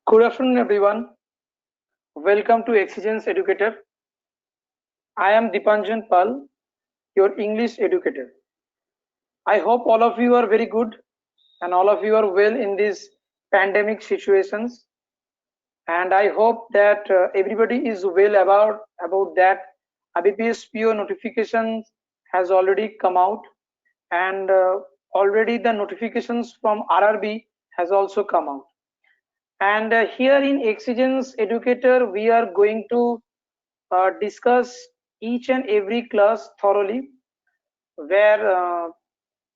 Good afternoon, everyone. Welcome to Exigence Educator. I am Dipanjan Pal, your English educator. I hope all of you are very good and all of you are well in these pandemic situations. And I hope that everybody is well about that. Ibps PO notifications has already come out, and already the notifications from RRB has also come out. And here in Exigence Educator, we are going to discuss each and every class thoroughly, where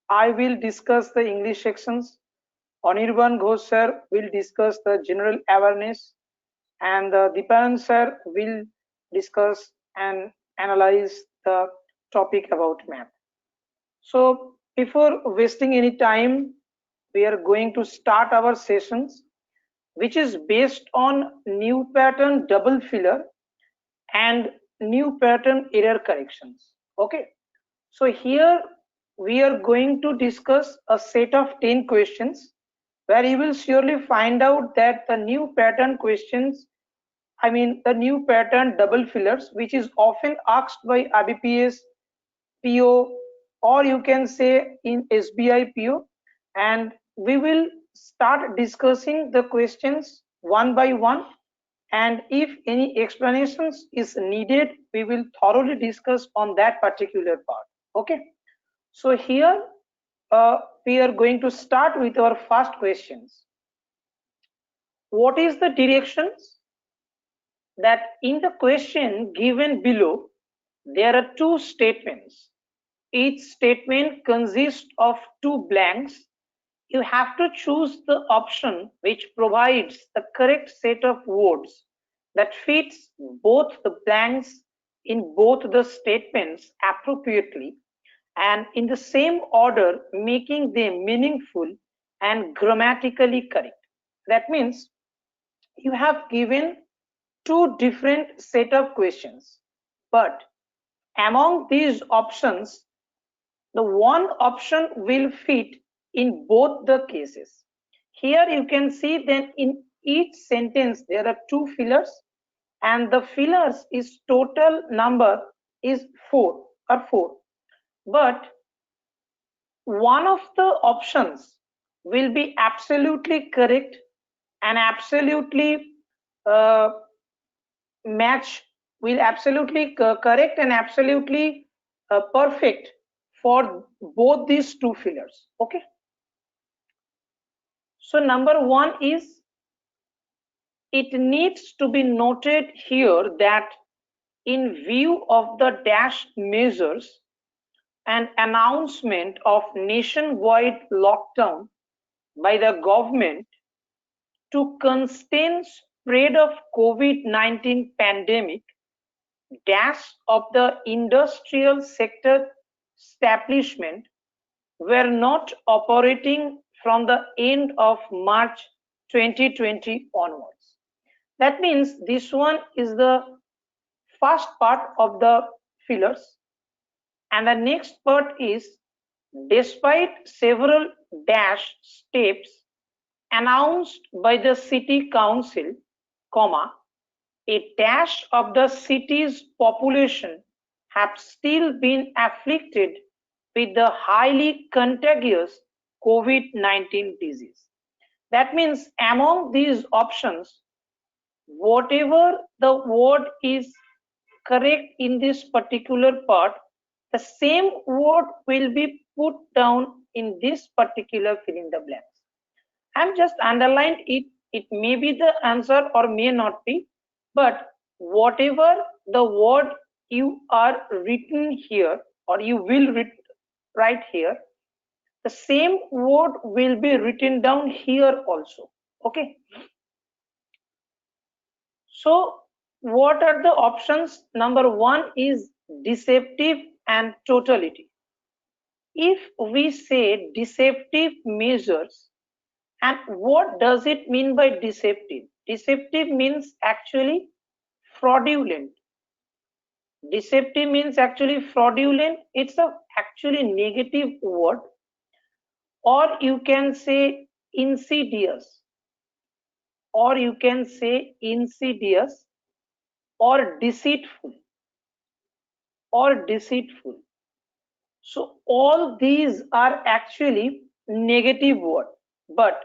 I will discuss the English sections. Anirban Ghosh sir will discuss the general awareness, and Dipanjan sir will discuss and analyze the topic about math. So before wasting any time, we are going to start our sessions, which is based on new pattern double filler and new pattern error corrections. Okay, so here we are going to discuss a set of 10 questions where you will surely find out that the new pattern questions, I mean the new pattern double fillers, which is often asked by IBPS PO, or you can say in SBI PO, and we will start discussing the questions one by one, and if any explanations is needed, we will thoroughly discuss on that particular part. Okay, so here we are going to start with our first questions. What is the directions? That in the question given below, there are two statements. Each statement consists of two blanks. You have to choose the option which provides the correct set of words that fits both the blanks in both the statements appropriately and in the same order, making them meaningful and grammatically correct. That means you have given two different set of questions, but among these options, the one option will fit in both the cases. Here you can see that in each sentence there are two fillers, and the fillers is total number is 4 or 4, but one of the options will be absolutely correct and absolutely uh, match, will absolutely correct and absolutely perfect for both these two fillers. Okay, so number one is, it needs to be noted here that in view of the dash measures and announcement of nationwide lockdown by the government to contain spread of COVID-19 pandemic, dash of the industrial sector establishment were not operating from the end of March 2020 onwards. That means this one is the first part of the fillers, and the next part is, despite several dash steps announced by the city council, comma, a dash of the city's population have still been afflicted with the highly contagious COVID-19 disease. That means among these options, whatever the word is correct in this particular part, the same word will be put down in this particular fill in the blanks. I'm just underlined it. It may be the answer or may not be, but whatever the word you are written here or you will write here, the same word will be written down here also. Okay, so what are the options? Number one is deceptive and totality. If we say deceptive measures, and what does it mean by deceptive? Deceptive means actually fraudulent. Deceptive means actually fraudulent. It's a actually negative word, or you can say insidious. or you can say insidious, or deceitful, or deceitful. So all these are actually negative word, but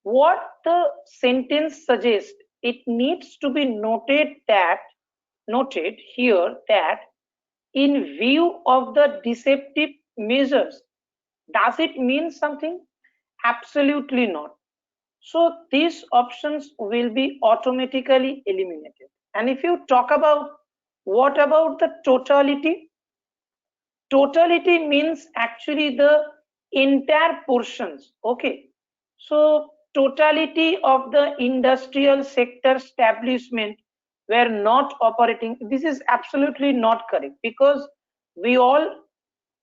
what the sentence suggests, it needs to be noted here that in view of the deceptive measures, does it mean something? Absolutely not. So these options will be automatically eliminated. And if you talk about what about the totality? Totality means actually the entire portions. Okay. So totality of the industrial sector establishment were not operating. This is absolutely not correct, because we all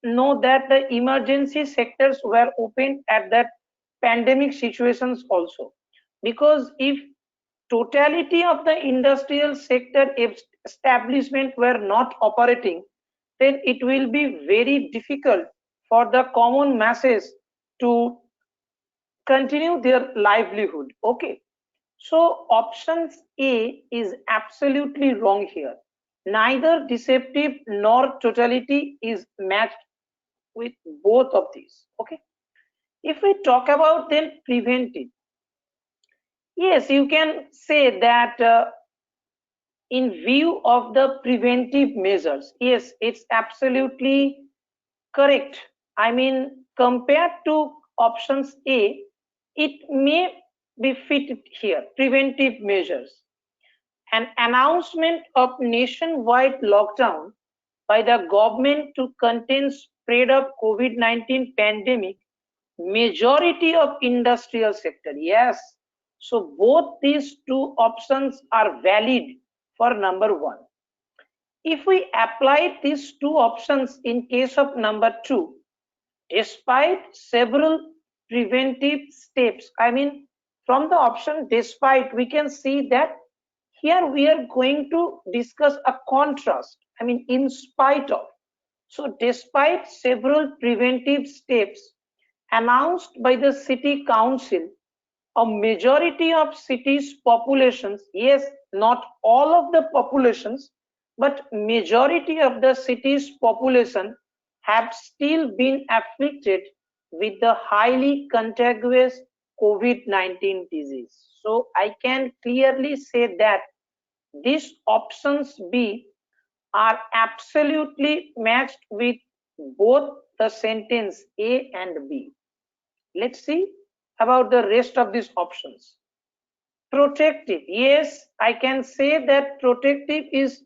know that the emergency sectors were opened at that pandemic situations also. Because if totality of the industrial sector establishment were not operating, then it will be very difficult for the common masses to continue their livelihood. Okay, so options A is absolutely wrong here. Neither deceptive nor totality is matched with both of these. Okay, if we talk about then preventive, yes, you can say that in view of the preventive measures, yes, it's absolutely correct. I mean, compared to options A, it may be fitted here. Preventive measures. An announcement of nationwide lockdown by the government to contain spread of COVID-19 pandemic, majority of industrial sector. Yes. So both these two options are valid for number one. If we apply these two options in case of number two, despite several preventive steps, I mean, from the option despite, we can see that here we are going to discuss a contrast. I mean, in spite of. So, despite several preventive steps announced by the city council, a majority of cities' populations, yes, not all of the populations, but majority of the city's population have still been afflicted with the highly contagious COVID-19 disease. So I can clearly say that these options B are absolutely matched with both the sentence A and B. Let's see about the rest of these options. Protective, yes, I can say that protective is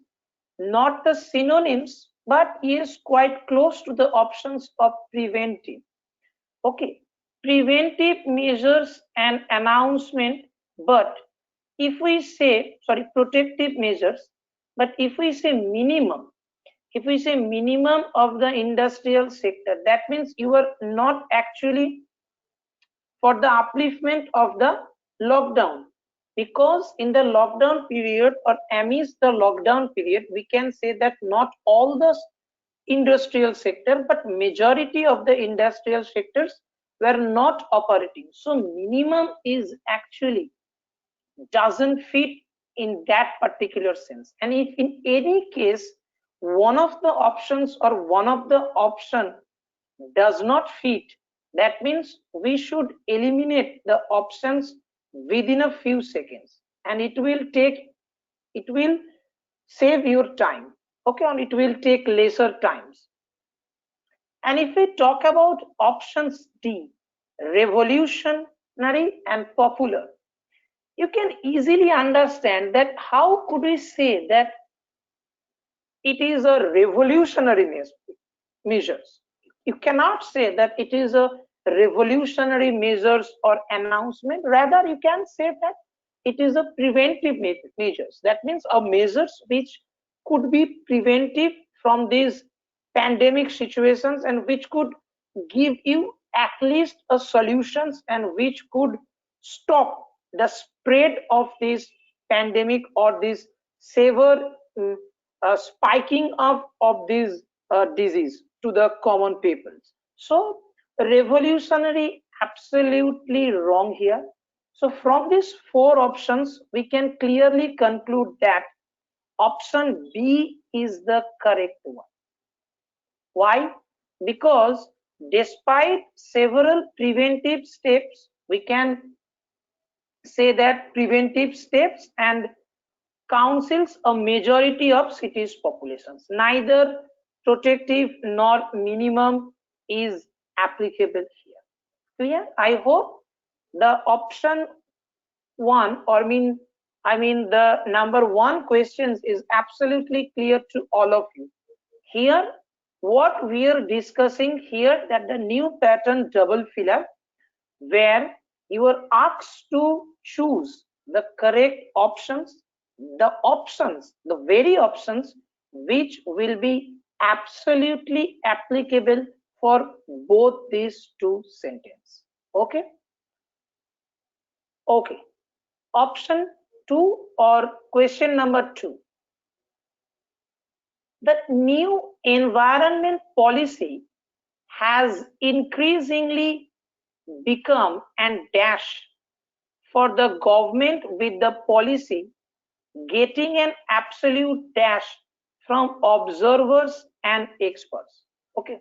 not the synonyms, but is quite close to the options of preventive. Okay, preventive measures and announcement, but if we say, sorry, protective measures, but if we say minimum, if we say minimum of the industrial sector, that means you are not actually for the upliftment of the lockdown, because in the lockdown period or amidst the lockdown period, we can say that not all the industrial sector but majority of the industrial sectors were not operating. So minimum is actually doesn't fit in that particular sense. And if in any case one of the options or one of the option does not fit, that means we should eliminate the options within a few seconds, and it will save your time. Okay, and it will take lesser times. And if we talk about options D, revolutionary and popular, you can easily understand that how could we say that it is a revolutionary measures. You cannot say that it is a revolutionary measures or announcement. Rather, you can say that it is a preventive measures. That means a measures which could be preventive from these pandemic situations, and which could give you at least a solutions, and which could stop the spread of this pandemic or this severe spiking up of this disease to the common peoples. So revolutionary, absolutely wrong here. So from these four options, we can clearly conclude that option B is the correct one. Why? Because despite several preventive steps, we can say that preventive steps and counsels a majority of cities' populations. Neither protective nor minimum is applicable here. Clear? I hope the option one, or I mean the number one questions is absolutely clear to all of you. Here, what we are discussing here, that the new pattern double filler, where you are asked to choose the correct options, the very options which will be absolutely applicable for both these two sentences. Okay? Okay. Option 2 or question number 2. The new environment policy has increasingly become and dash for the government, with the policy getting an absolute dash from observers and experts. Okay.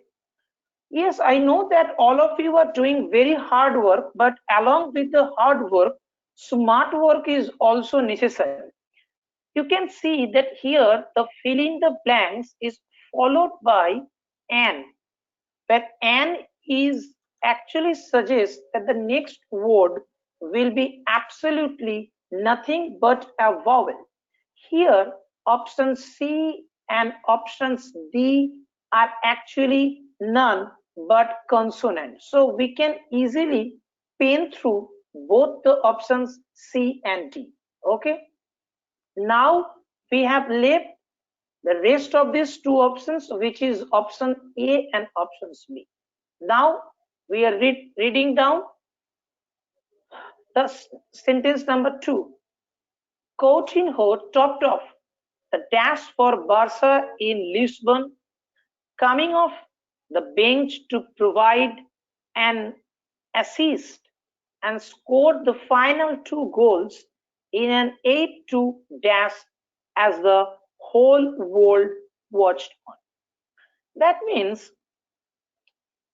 Yes, I know that all of you are doing very hard work, but along with the hard work, smart work is also necessary. You can see that here the fill in the blanks is followed by an, where an is actually suggests that the next word will be absolutely nothing but a vowel. Here option C and options D are actually none but consonant. So we can easily pen through both the options C and D. Okay. Now we have left the rest of these two options, which is option A and options B. Now we are reading down the sentence number 2. Coutinho topped off the dash for Barca in Lisbon, coming off the bench to provide an assist and scored the final two goals in an 8-2 dash as the whole world watched on. That means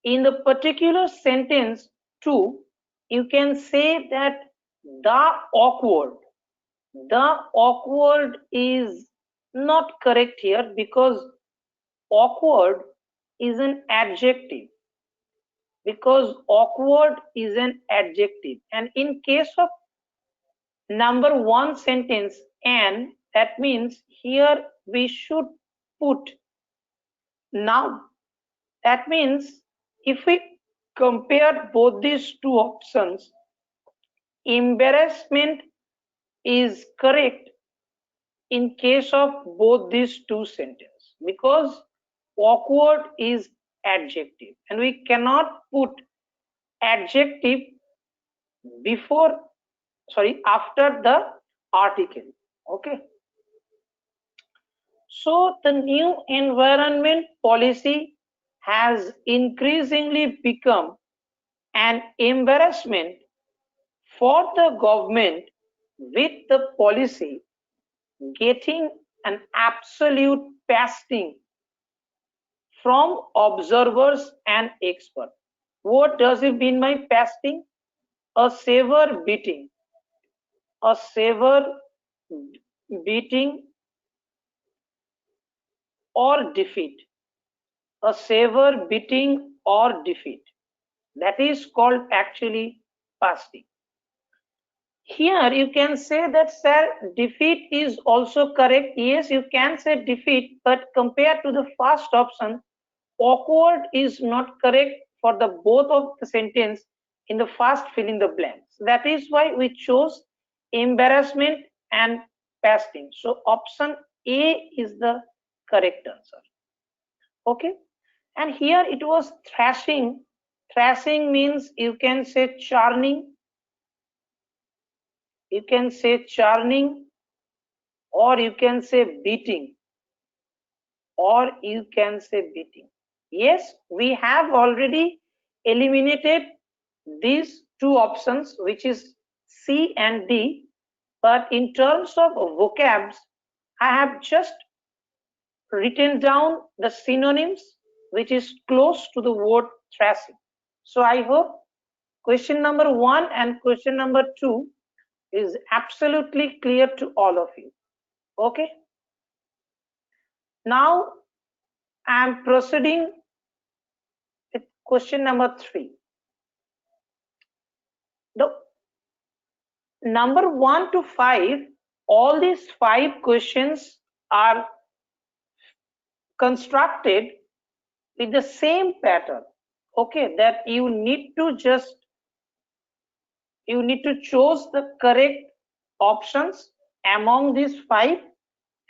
in the particular sentence 2, you can say that the awkward. The awkward is not correct here, because awkward is an adjective. Because awkward is an adjective. And in case of number one sentence, and that means here we should put noun. That means if we compare both these two options, embarrassment is correct in case of both these two sentences, because awkward is adjective and we cannot put adjective before, sorry, after the article. Okay. So the new environment policy has increasingly become an embarrassment for the government, with the policy getting an absolute pasting from observers and experts. What does it mean by pasting? A severe beating. A severe beating or defeat. A severe beating or defeat. That is called actually pasting. Here you can say that, sir, defeat is also correct. Yes, you can say defeat, but compared to the first option, awkward is not correct for the both of the sentence in the first fill in the blanks. That is why we chose embarrassment and pasting. So option A is the correct answer. Okay. And here it was thrashing. Thrashing means you can say churning. You can say churning, or you can say beating, or you can say beating. Yes, we have already eliminated these two options, which is C and D, but in terms of vocabs, I have just written down the synonyms which is close to the word thrashing. So I hope question number 1 and question number 2 is absolutely clear to all of you. Okay. Now I am proceeding with question number 3. The number 1 to 5, all these 5 questions are constructed with the same pattern. Okay, that you need to choose the correct options among these 5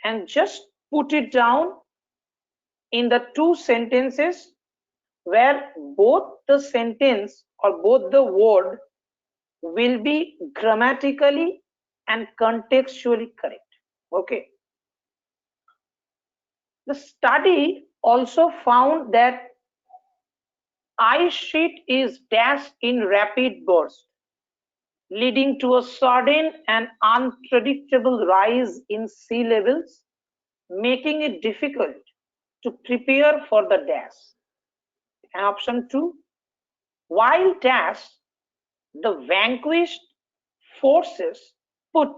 and just put it down in the 2 sentences where both the sentence or both the word will be grammatically and contextually correct. Okay. The study also found that ice sheet is dashed in rapid bursts, leading to a sudden and unpredictable rise in sea levels, making it difficult to prepare for the dash. And option 2, while dash, the vanquished forces put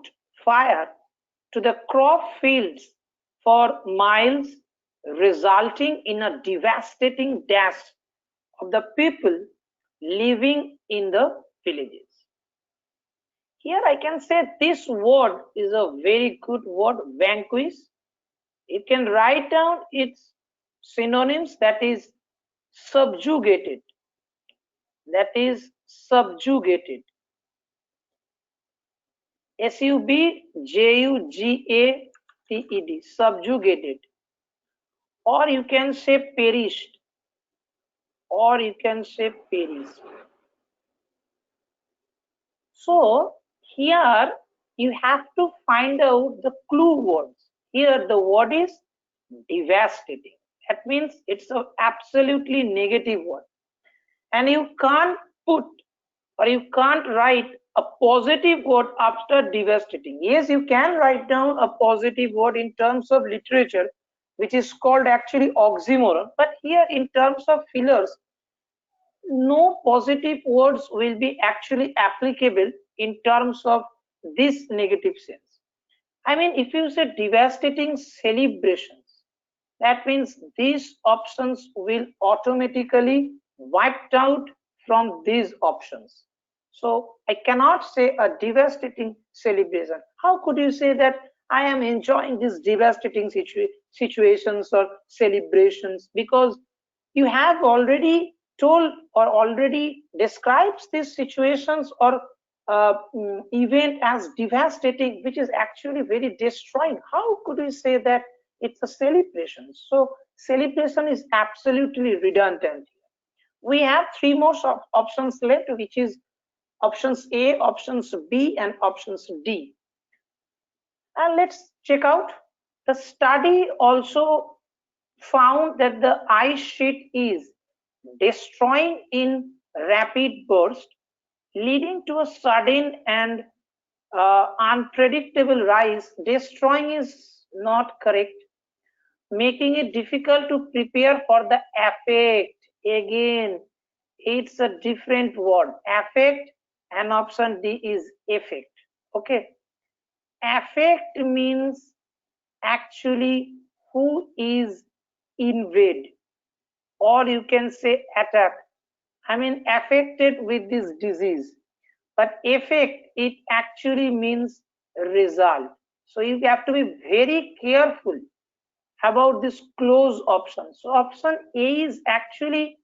fire to the crop fields for miles, resulting in a devastating death of the people living in the villages. Here I can say this word is a very good word, vanquish. You can write down its synonyms, that is subjugated. That is subjugated. Subjugated, subjugated. Or you can say perished, or you can say perished. So here you have to find out the clue words. Here the word is devastating. That means it's an absolutely negative word. And you can't put or you can't write a positive word after devastating. Yes, you can write down a positive word in terms of literature, which is called actually oxymoron. But here in terms of fillers, no positive words will be actually applicable in terms of this negative sense. I mean, if you say devastating celebrations, that means these options will automatically wiped out from these options. So I cannot say a devastating celebration. How could you say that I am enjoying these devastating situations or celebrations? Because you have already told or already describes these situations or event as devastating, which is actually very destroying. How could we say that it's a celebration? So celebration is absolutely redundant. We have 3 more options left, which is options A, options B, and options D. And let's check out. The study also found that the ice sheet is destroying in rapid bursts, leading to a sudden and unpredictable rise. Destroying is not correct, making it difficult to prepare for the effect. Again, it's a different word, affect, and option D is effect. Okay, affect means actually who is invade, or you can say attack. I mean affected with this disease, but effect, it actually means result. So you have to be very careful about this close option. So option A is actually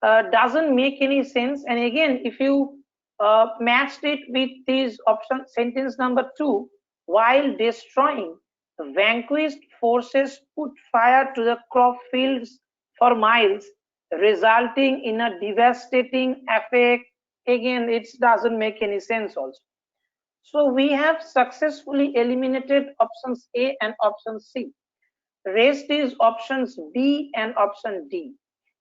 doesn't make any sense. And again, if you matched it with this option, sentence number 2, while destroying, vanquished forces put fire to the crop fields for miles, resulting in a devastating effect. Again, it doesn't make any sense also. So we have successfully eliminated options A and option C. Rest is options B and option D.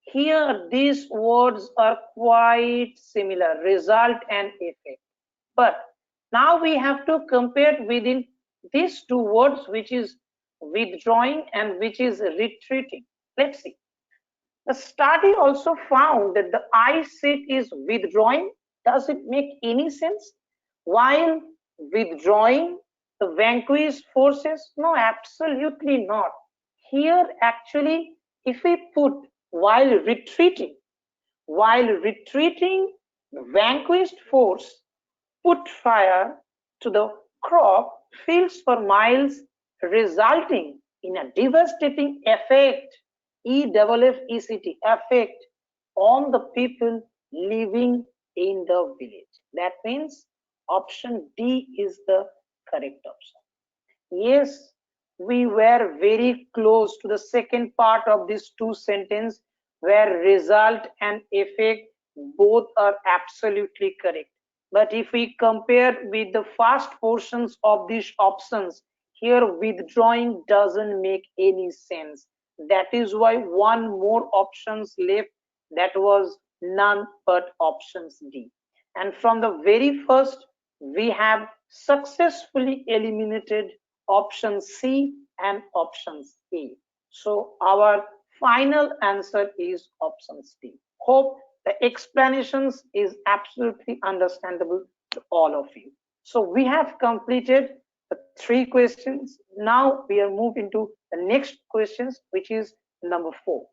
Here these words are quite similar, result and effect. But now we have to compare within these two words, which is withdrawing and which is retreating. Let's see. The study also found that the I sit is withdrawing. Does it make any sense? While withdrawing the vanquished forces? No, absolutely not. Here, actually, if we put while retreating, the vanquished force put fire to the crop fields for miles, resulting in a devastating effect, EFFECT, effect on the people living in the village. That means option D is the correct option. Yes, we were very close to the second part of these two sentences where result and effect both are absolutely correct. But if we compare with the first portions of these options, here withdrawing doesn't make any sense. That is why one more options left, that was none but options D. And from the very first, we have successfully eliminated option C and options A. So our final answer is option D. Hope the explanations is absolutely understandable to all of you. So we have completed the three questions. Now we are moving to the next questions, which is number 4.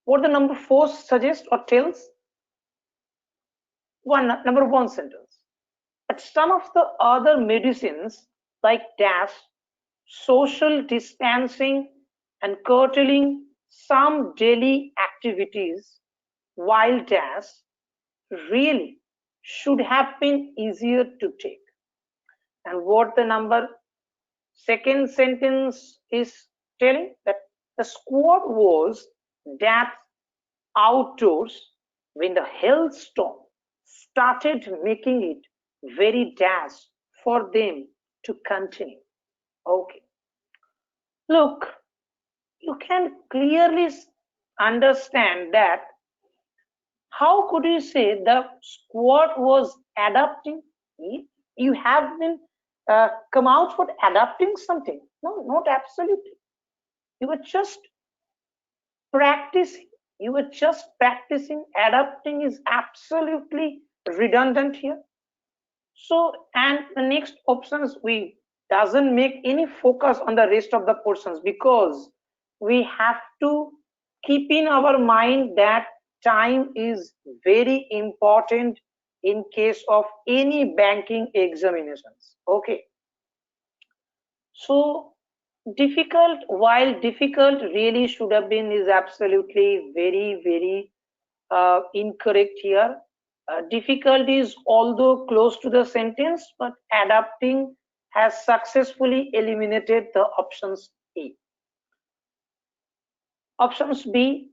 What the number 4 suggests or tells? Number 1 sentence. But some of the other medicines like dash, social distancing and curtailing some daily activities while dash really should have been easier to take. And what the number second sentence is telling, that the squad was dash outdoors when the hailstorm started making it very dash for them to continue. Okay. Look, you can clearly understand that how could you say the squad was adapting? You have been come out for adapting something. No, not absolutely. You were just practicing. You were just practicing. Adapting is absolutely redundant here. So, and the next options, we doesn't make any focus on the rest of the portions, because we have to keep in our mind that time is very important in case of any banking examinations. Okay. So difficult, while difficult really should have been, is absolutely very incorrect here. Difficult is although close to the sentence, but adapting has successfully eliminated the options A. Options B,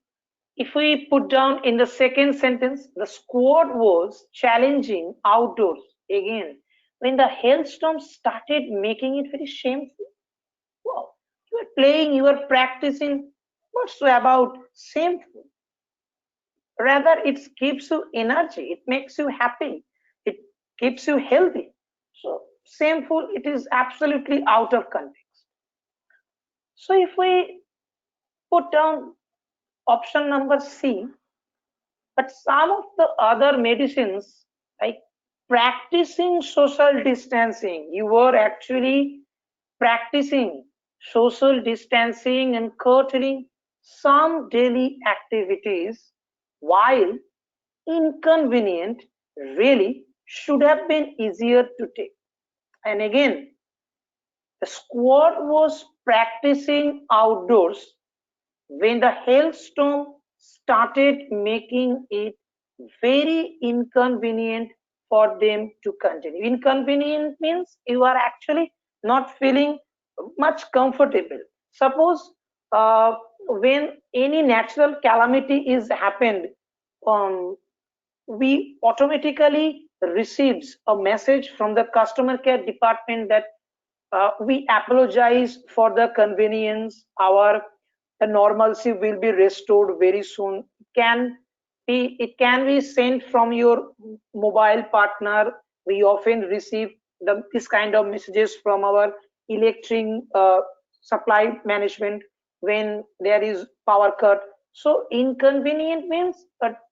if we put down in the second sentence, the squad was challenging outdoors again when the hailstorm started making it very shameful. Wow, you are playing, you are practicing. What's so about shameful? Rather, it gives you energy, it makes you happy, it keeps you healthy. So shameful, it is absolutely out of context. So if we put down option number C, but some of the other medicines like practicing social distancing, you were actually practicing social distancing and curtailing some daily activities, while inconvenient really should have been easier to take. And again, the squad was practicing outdoors when the hailstorm started making it very inconvenient for them to continue. Inconvenient means you are actually not feeling much comfortable. Suppose when any natural calamity is happened, um, we automatically receives a message from the customer care department that we apologize for the convenience, our the normalcy will be restored very soon. Can it can be sent from your mobile partner. We often receive this kind of messages from our electric supply management when there is power cut. So inconvenient means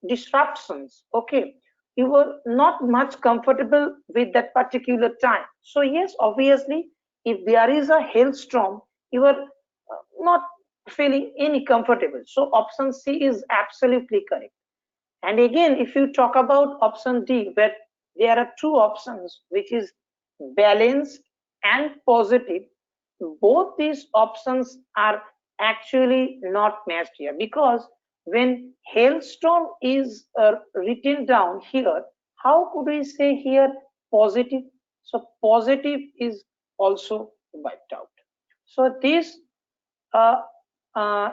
disruptions. Okay, you were not much comfortable with that particular time. So yes, obviously, if there is a hailstorm, you are not feeling any comfortable. So option C is absolutely correct. And again, if you talk about option D, where there are two options, which is balanced and positive, both these options are actually not matched here, because when hailstorm is written down here, how could we say here positive? So positive is also wiped out. So this uh,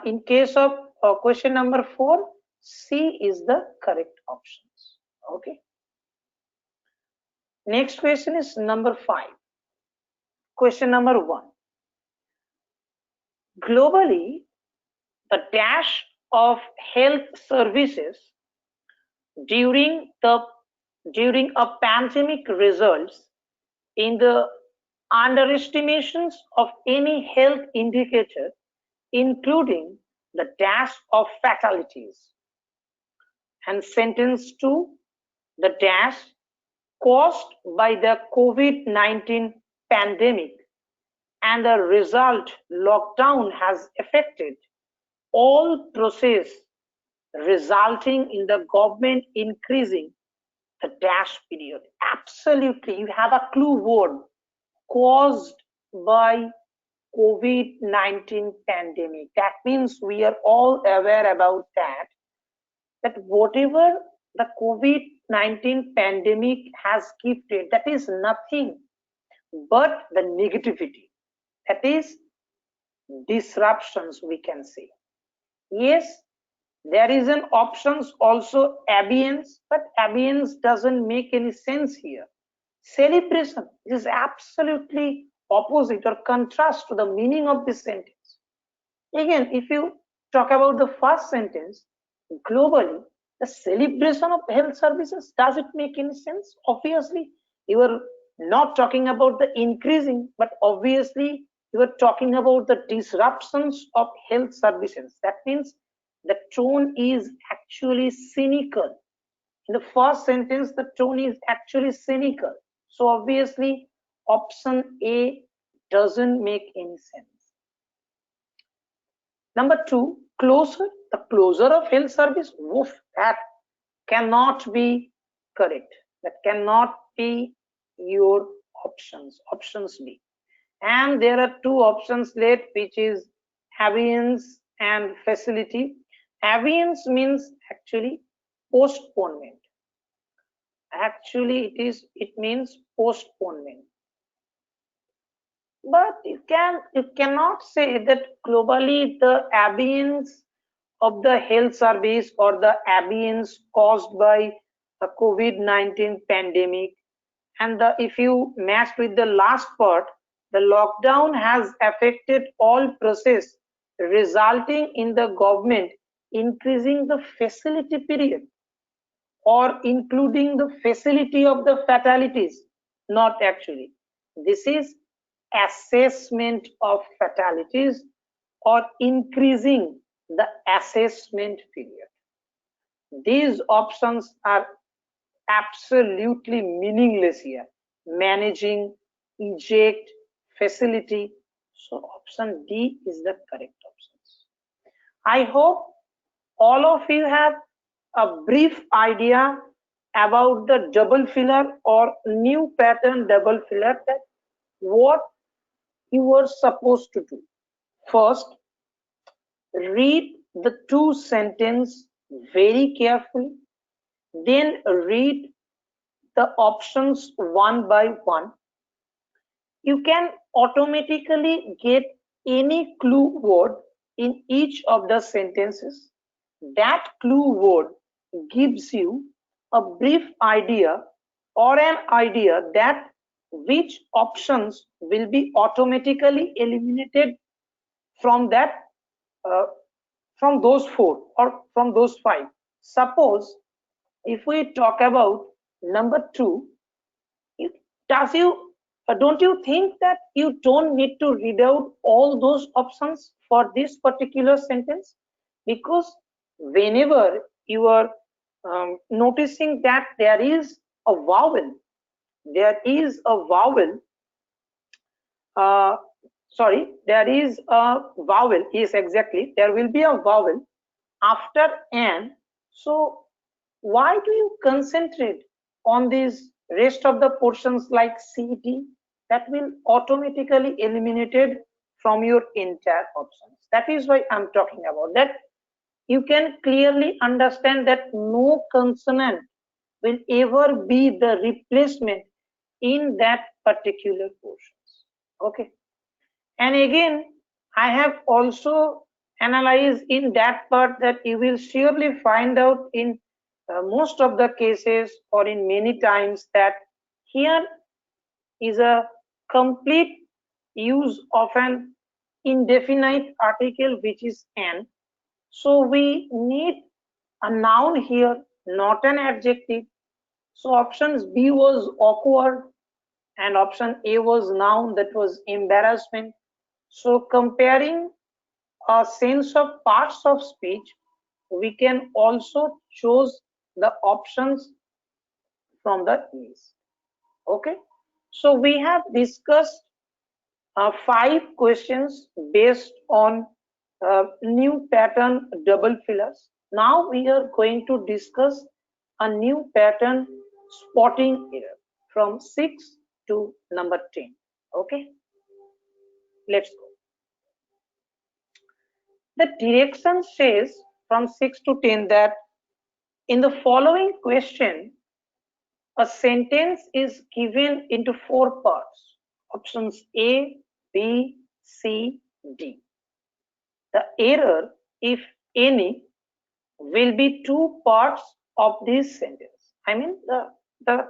in case of question number 4, C is the correct options. Okay. Next question is number 5. Question number 1. Globally, the dash of health services during the during a pandemic results in the underestimations of any health indicator, including the dash of fatalities. And sentence 2, the dash caused by the COVID-19 pandemic and the result lockdown has affected all process, resulting in the government increasing the dash period. Absolutely, you have a clue word, caused by COVID-19 pandemic. That means we are all aware about that whatever the COVID-19 pandemic has gifted, that is nothing but the negativity. That is disruptions, we can say. Yes, there is an options also abeyance, but abeyance doesn't make any sense here. Celebration is absolutely opposite or contrast to the meaning of this sentence. Again, if you talk about the first sentence, globally, the celebration of health services, does it make any sense? Obviously, you are not talking about the increasing, but obviously, you are talking about the disruptions of health services. That means the tone is actually cynical. In the first sentence, the tone is actually cynical. So obviously, option A doesn't make any sense. Number 2, closer. The closer of health service, woof, that cannot be correct. That cannot be your options. Options B. And there are two options left, which is abeyance and facility. Abeyance means actually postponement. Actually, it means postponement. But you cannot say that globally the abeyance of the health service or the abeyance caused by the COVID-19 pandemic, and if you match with the last part, the lockdown has affected all process, resulting in the government increasing the facility period or including the facility of the fatalities. Not actually. This is assessment of fatalities or increasing the assessment period. These options are absolutely meaningless here. Managing, eject, facility. So option D is the correct options. I hope all of you have a brief idea about the double filler or new pattern double filler, that what you were supposed to do. First, read the two sentences very carefully, then read the options one by one. You can automatically get any clue word in each of the sentences. That clue word gives you a brief idea or an idea that which options will be automatically eliminated from that, uh, from those 4 or from those 5. Suppose if we talk about number 2, you, does you don't you think that you don't need to read out all those options for this particular sentence? Because whenever you are noticing that there is a vowel, there is a vowel, uh, there is a vowel, yes, exactly, there will be a vowel after an. So why do you concentrate on these rest of the portions like C, D? That will automatically eliminated from your entire options. That is why I'm talking about that. You can clearly understand that no consonant will ever be the replacement in that particular portions. Okay. And again, I have also analyzed in that part that you will surely find out in most of the cases or in many times that here is a complete use of an indefinite article which is an. So we need a noun here, not an adjective. So options B was awkward and option A was noun, that was embarrassment. So comparing a sense of parts of speech, we can also choose the options from the list. Okay, so we have discussed 5 questions based on new pattern double fillers. Now we are going to discuss a new pattern spotting error from 6 to number 10. Okay, let's go. The direction says from 6 to 10 that in the following question, a sentence is given into 4 parts. Options A, B, C, D. The error, if any, will be 2 parts of this sentence. I mean the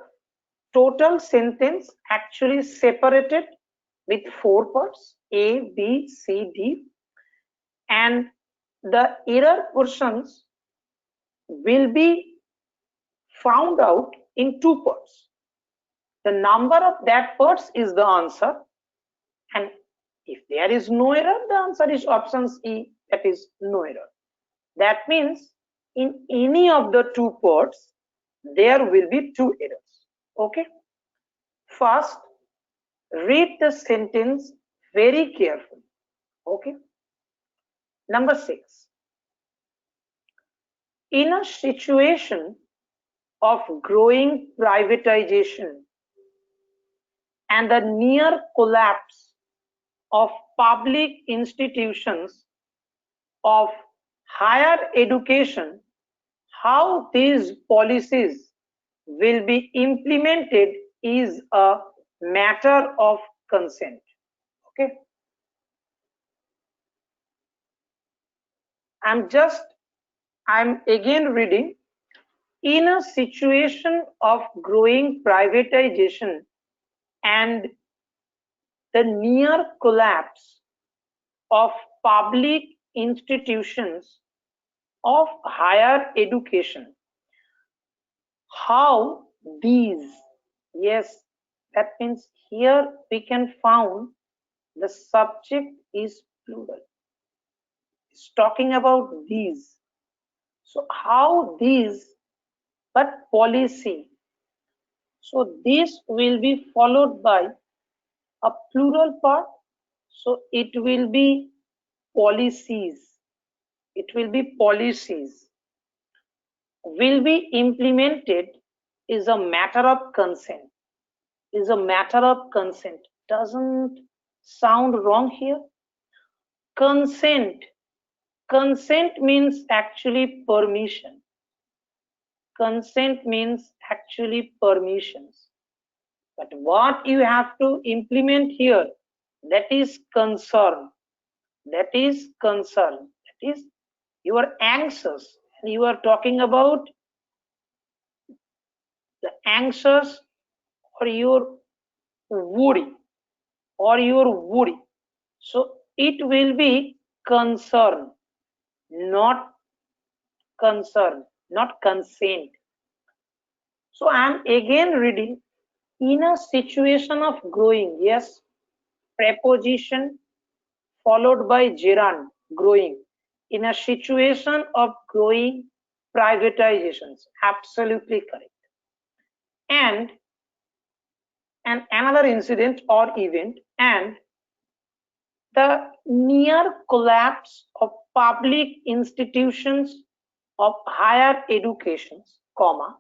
total sentence actually separated with 4 parts, A, B, C, D, and the error portions will be found out in 2 parts. The number of that parts is the answer, and if there is no error, the answer is options E, that is no error. That means in any of the 2 parts, there will be 2 errors. Okay. First, read the sentence very carefully. Okay. Number 6. In a situation of growing privatization and the near collapse of public institutions of higher education, how these policies will be implemented is a matter of consent. Okay, I'm again reading. In a situation of growing privatization and the near collapse of public institutions of higher education, how these, yes, that means here we can found the subject is plural, it's talking about these. So how these, but policy, so this will be followed by a plural part, so it will be policies, it will be policies, will be implemented is a matter of consent, is a matter of consent. Doesn't sound wrong here? Consent, consent means actually permission, consent means actually permissions, but what you have to implement here, that is concern, that is concern, that is you are anxious and you are talking about the anxious or your worry or your worry, so it will be concern, not concern. not consent. So I am again reading, in a situation of growing, yes, preposition followed by gerund, growing. In a situation of growing privatizations, absolutely correct. And another incident or event, and the near collapse of public institutions of higher educations, comma,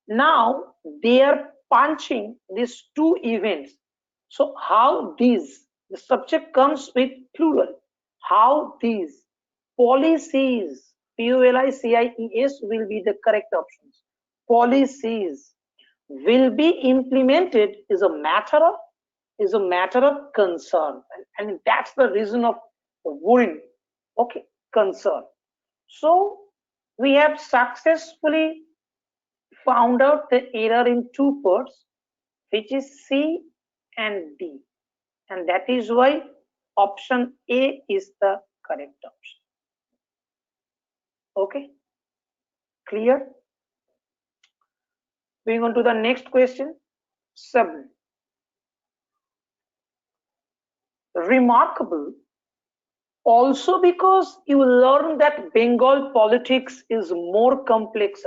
now they are punching these two events. So how these, the subject comes with plural, how these policies, policies will be the correct options. Policies will be implemented is a matter of concern, and that's the reason of worrying. Okay, concern. So we have successfully found out the error in two parts, which is C and D, and that is why option A is the correct option. Okay, clear? Moving on to the next question. 7. Remarkable also because you learn that Bengal politics is more complex.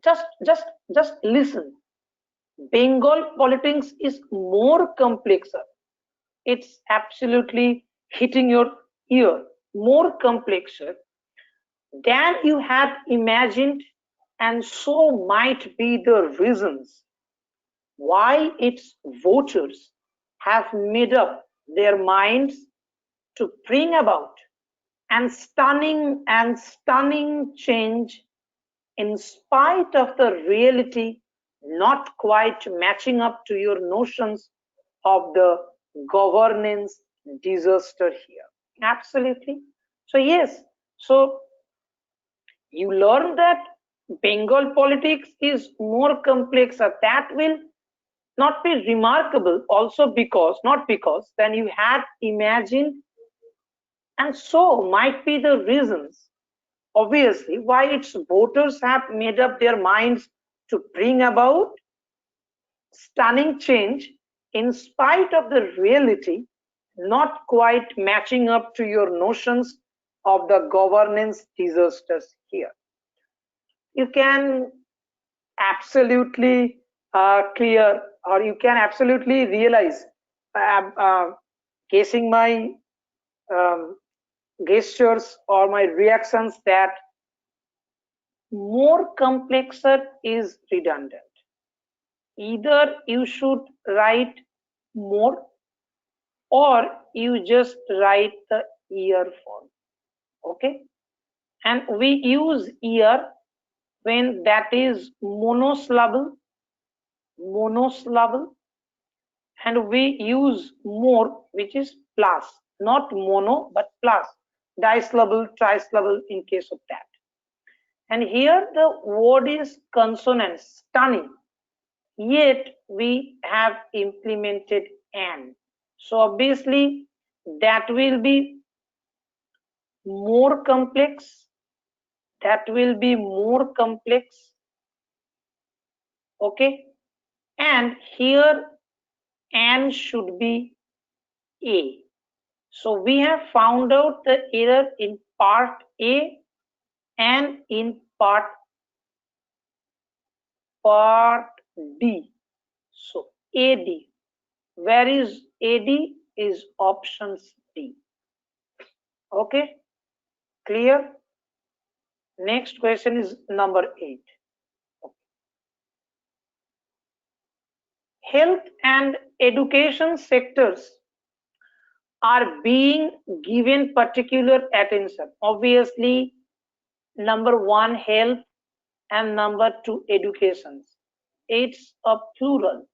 Just listen. Bengal politics is more complex. It's absolutely hitting your ear. More complex than you had imagined, and so might be the reasons why its voters have made up their minds to bring about and stunning change in spite of the reality not quite matching up to your notions of the governance disaster here. Absolutely. So yes, so you learn that Bengal politics is more complex, that will not be remarkable also because, not because, than you had imagined, and so might be the reasons obviously why its voters have made up their minds to bring about stunning change in spite of the reality not quite matching up to your notions of the governance disasters here. You can absolutely clear, or you can absolutely realize, guessing my um, gestures or my reactions, that more complexer is redundant. Either you should write more, or you just write the year form. Okay, and we use year when that is monosyllable, and we use more, which is plus, not mono but plus, disyllable, trisyllable in case of that. And here the word is consonant, stunning, yet we have implemented and. So obviously that will be more complex, okay, and here and should be A. So we have found out the error in part A and in part D. So AD, where is AD, is options D. Okay, clear? Next question is number 8. Health and education sectors are being given particular attention. Obviously, number 1 health and number 2 education. It's a plural,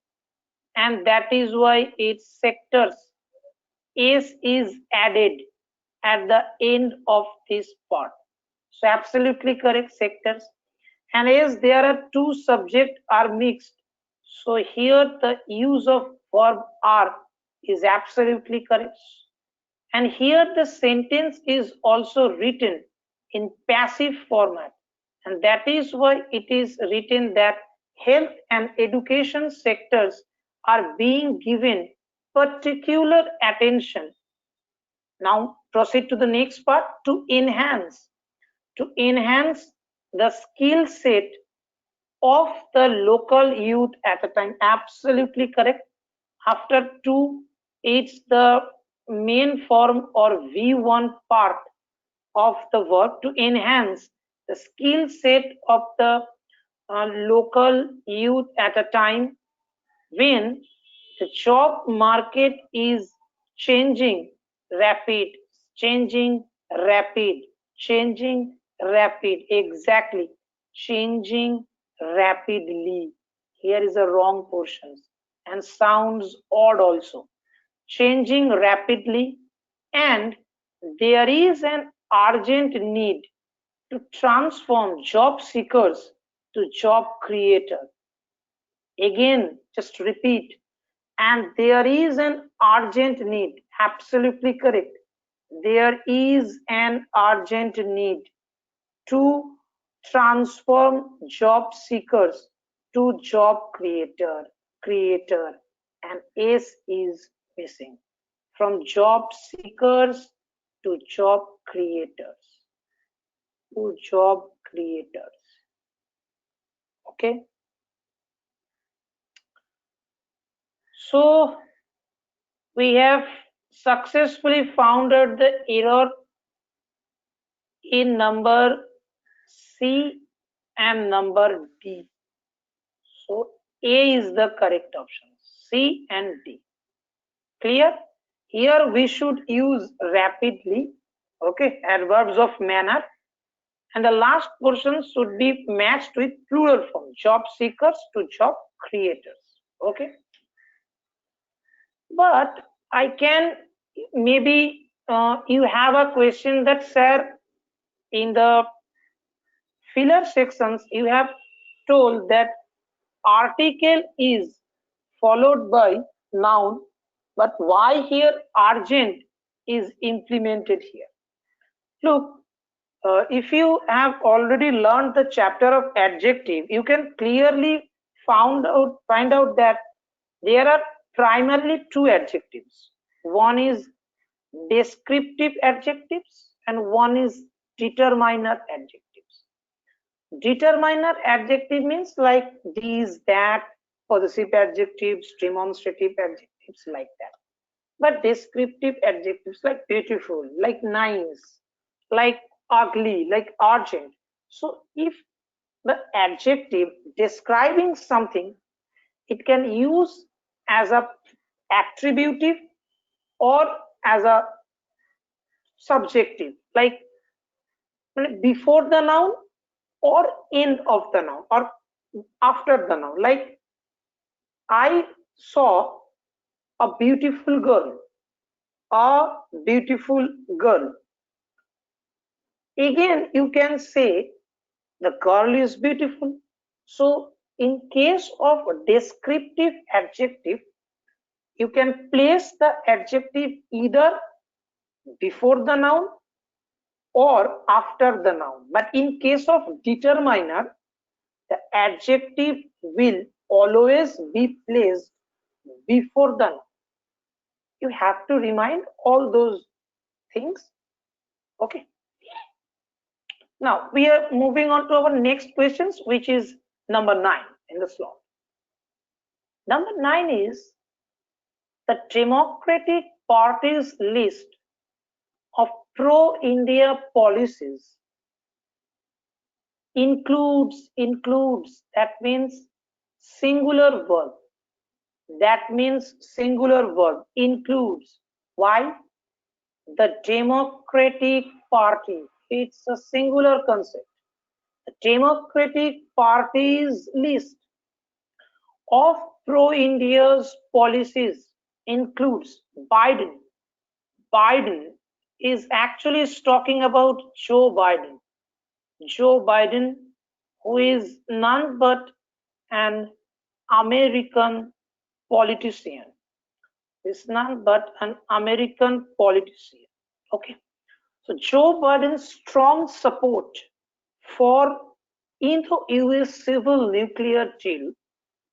and that is why its sectors S is added at the end of this part. So absolutely correct, sectors. And as there are two subjects are mixed, so here the use of verb are is absolutely correct. And here the sentence is also written in passive format. And that is why it is written that health and education sectors are being given particular attention. Now proceed to the next part, to enhance the skill set of the local youth at a time. Absolutely correct. After two, it's the main form or V1 part of the verb, to enhance the skill set of the local youth at a time when the job market is changing rapid, changing rapid, changing rapid, exactly, changing rapidly. Here is a wrong portion and sounds odd also. Changing rapidly, and there is an urgent need to transform job seekers to job creators. Again, just repeat, and there is an urgent need. Absolutely correct. There is an urgent need to transform job seekers to job creator, and S is missing. From job seekers to job creators, to job creators. Okay, so we have successfully found out the error in number C and number D. So A is the correct option. C and D. Clear? Here we should use rapidly, okay, adverbs of manner, and the last portion should be matched with plural form, job seekers to job creators. Okay, but I can maybe you have a question that, sir, in the filler sections you have told that article is followed by noun, but why here urgent is implemented here? Look, if you have already learned the chapter of adjective, you can clearly find out that there are primarily two adjectives. One is descriptive adjectives and one is determiner adjectives. Determiner adjective means like these, that, possessive adjectives, demonstrative adjectives, like that. But descriptive adjectives like beautiful, like nice, like ugly, like urgent. So if the adjective describing something, it can use as a attributive or as a subjective, like before the noun or end of the noun or after the noun. Like I saw a beautiful girl, a beautiful girl. Again, you can say the girl is beautiful. So in case of descriptive adjective, you can place the adjective either before the noun or after the noun. But in case of determiner, the adjective will always be placed before the noun. You have to remind all those things. Okay. Now we are moving on to our next questions, which is number 9 in the slot. Number 9 is the Democratic Party's list of pro-India policies includes, that means singular verb. That means singular verb, includes. Why? The Democratic Party. It's a singular concept. The Democratic Party's list of pro-India's policies includes Biden. Biden is actually talking about Joe Biden. Joe Biden, who is none but an American politician. Is none but an American politician. Okay. So Joe Biden's strong support for in the US civil nuclear deal,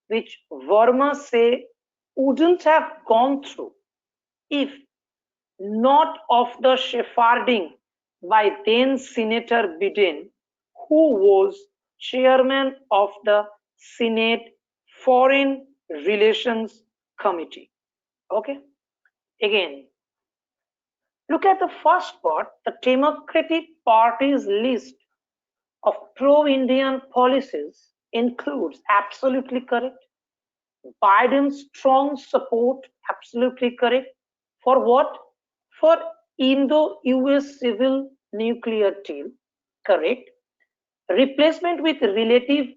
which Verma say wouldn't have gone through if not of the shepherding by then Senator Biden, who was chairman of the Senate Foreign Relations Committee. Okay, again, look at the first part. The Democratic Party's list of pro-Indian policies includes absolutely correct. Biden's strong support, absolutely correct. For what? For Indo-US civil nuclear deal, correct. Replacement with relative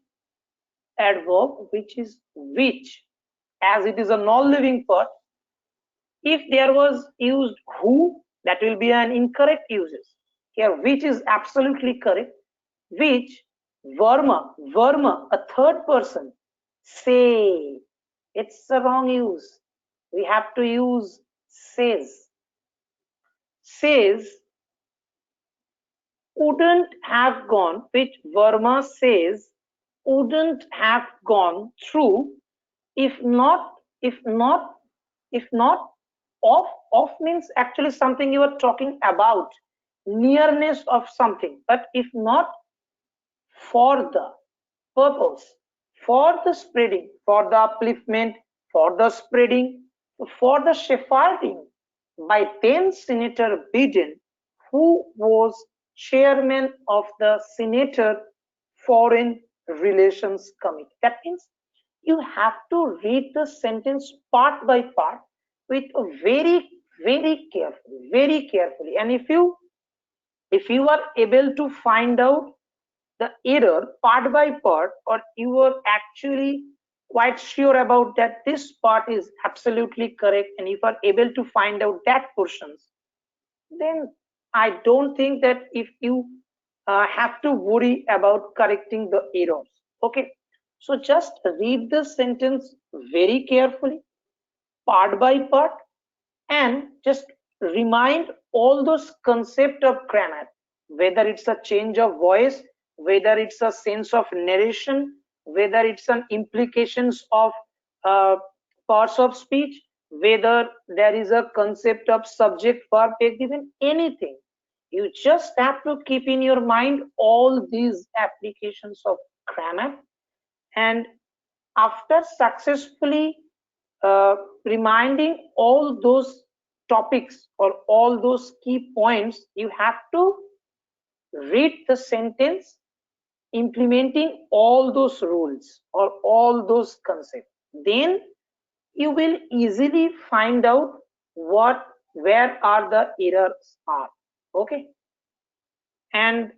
adverb, which is which, as it is a non-living part. If there was used who, that will be an incorrect uses. Here, which is absolutely correct. Which, Verma, a third person, say, it's the wrong use. We have to use says. Says wouldn't have gone, which Verma says wouldn't have gone through if not, if not, if not, of means actually something you are talking about, nearness of something, but if not for the purpose, for the spreading, for the upliftment, for the spreading, for the shepherding by then Senator Biden, who was chairman of the Senator Foreign Relations Committee. That means you have to read the sentence part by part with a very carefully. And if you are able to find out the error part by part, or you are actually quite sure about that this part is absolutely correct, and if you are able to find out that portions, then I don't think that if you have to worry about correcting the errors. Okay, so just read the sentence very carefully, part by part, and just remind all those concept of grammar, whether it's a change of voice, whether it's a sense of narration, whether it's an implications of uh, parts of speech, whether there is a concept of subject verb even anything. You just have to keep in your mind all these applications of grammar, and after successfully reminding all those topics or all those key points, you have to read the sentence implementing all those rules or all those concepts. Then you will easily find out where are the errors are. Okay, and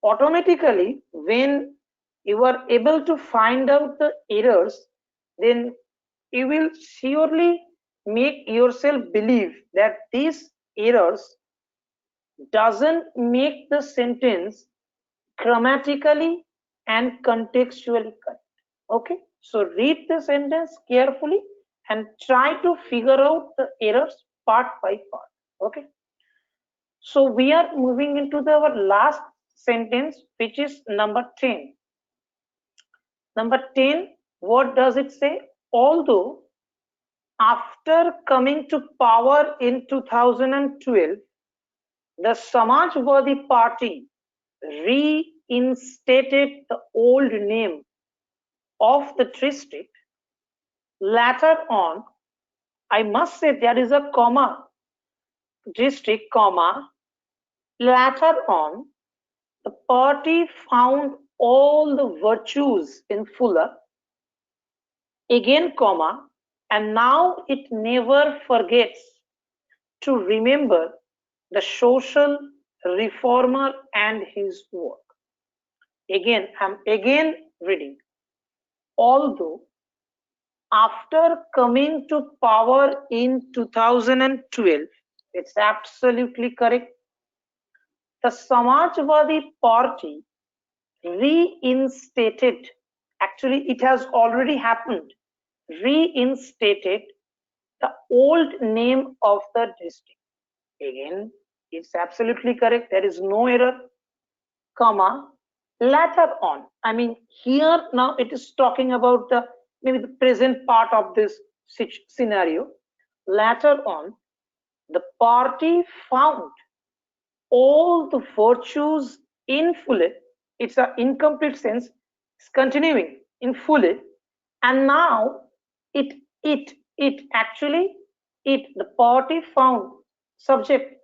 automatically when you are able to find out the errors, then you will surely make yourself believe that these errors doesn't make the sentence grammatically and contextually correct. Okay, so read the sentence carefully and try to figure out the errors part by part. Okay, so we are moving into our last sentence, which is number 10. Number 10, what does it say? Although after coming to power in 2012, the Samajwadi Party reinstated the old name of the district. Later on, I must say there is a comma, district, comma. Later on, the party found all the virtues in Fuller, again, comma, and now it never forgets to remember the social reformer and his work. Again, I'm again reading. Although after coming to power in 2012, it's absolutely correct. The Samajwadi Party reinstated, actually it has already happened, reinstated the old name of the district. Again, it's absolutely correct. There is no error, comma. later on, I mean, here now it is talking about the maybe the present part of this scenario. Later on, the party found all the virtues in full. It's an incomplete sense. It's continuing in full, and now it actually it the party found subject,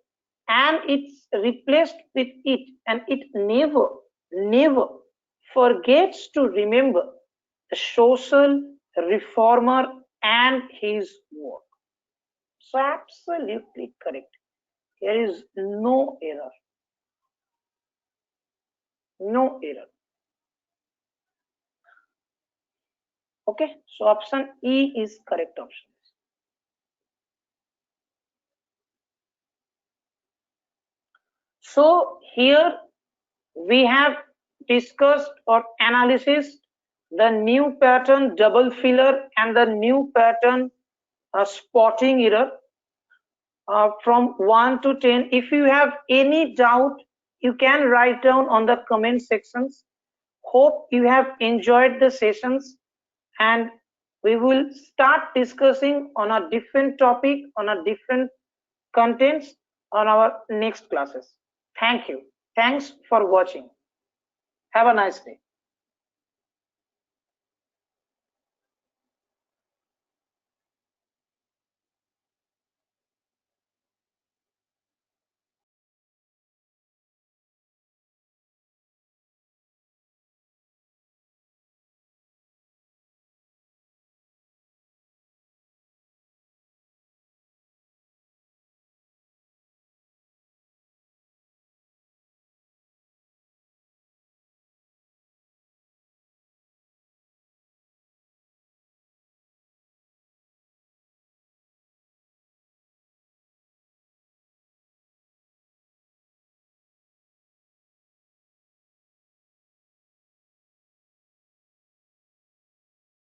and it's replaced with it, and it never forgets to remember the social reformer and his work. So absolutely correct. There is no error. No error. Okay, so option E is correct option. So here we have discussed or analysis the new pattern double filler and the new pattern spotting error from 1 to 10. If you have any doubt, you can write down on the comment sections. Hope you have enjoyed the sessions, and we will start discussing on a different topic, on a different contents on our next classes. Thank you. Thanks for watching. Have a nice day.